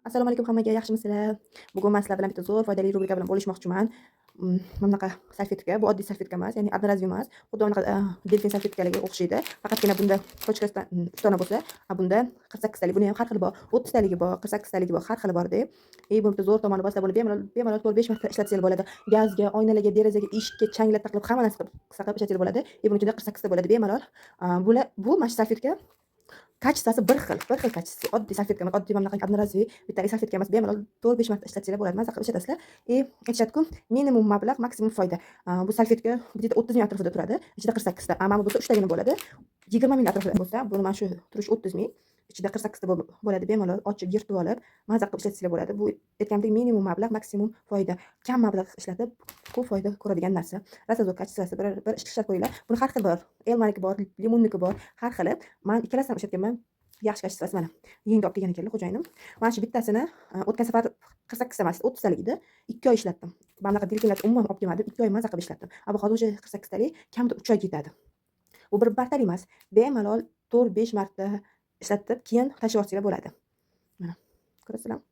Assalomu alaykum hammaga, yaxshimisizlar? Bugun men sizlar bilan bitta zo'r foydali rubrika bilan bo'lishmoqchiman. Mana bunaqa salfetka, bu oddiy salfetka emas, ya'ni одноразовый emas. Xuddi unaqa delfin salfetkalariga o'xshaydi. Faqatgina bunda pochkasidan 3 dona bo'lsa, bunda 48 talik. Buni ham har xili bor. 30 taligi bor, 48 taligi bor, har xili bor-da. Bu bitta zo'r tomoni bor, buni bemalol 4-5 marta ishlatsanglar bo'ladi. Gazga, oynalarga, derazaga, eshikka, changlar taqilib hamma narsa qilib ishlatsanglar bo'ladi. Buni ichida 48 ta bo'ladi bemalol. Bu mana shu salfetka kачествоsi bir xil kачествоsi. Oddiy salfetka emas, oddiy mana bunaqa одноразовый bittalik salfetka emas, bemalol 4-5 marta ishlatsanglar bo'ladi. Maza qilib ishlatasizlar. Aytishadi-ku, minimum mablag', maksimum foyda. Bu salfetka где-то 30 ming atrofida turadi. Ichida 48 ta. Mana bu bo'lsa 3 tagina bo'ladi. 20 ming atrofida bo'lsa, buni mana shu turishi 30 ming. Ichida 48 ta bo'ladi. Bemalol ochib, yirtib olib, maza qilib ishlatsanglar bo'ladi. Bu aytganimdek minimum mablag', maksimum foyda. Kam mablag' ishlatib, ko'p foyda ko'radigan narsa. Rasazo'r kачествоsi bir ishga ishlab qo'yinglar. Buni har xil bor. Elmaniki bor, limunniki bor, har xili. Men ikkalasidan ishlatganman. Yaxshi kачествоsi mana. Yangi olib kelgan ekanlar xo'jayinim. Mana shu bittasini o'tgan safar 48 ta emas, 30 talik edi. 2 oy ishlatdim. Mana bunaqa delfinlarni umuman olib kelmadim. 2 oy maza qilib ishlatdim. Bu hozir 48 talik kamida 3 oy ketadi. Bu bir martalik emas. Bemalol 4-5 marta ishlatib, keyin tashlab yuborsanglar bo'ladi. Mana. Ko'rasizlarmi?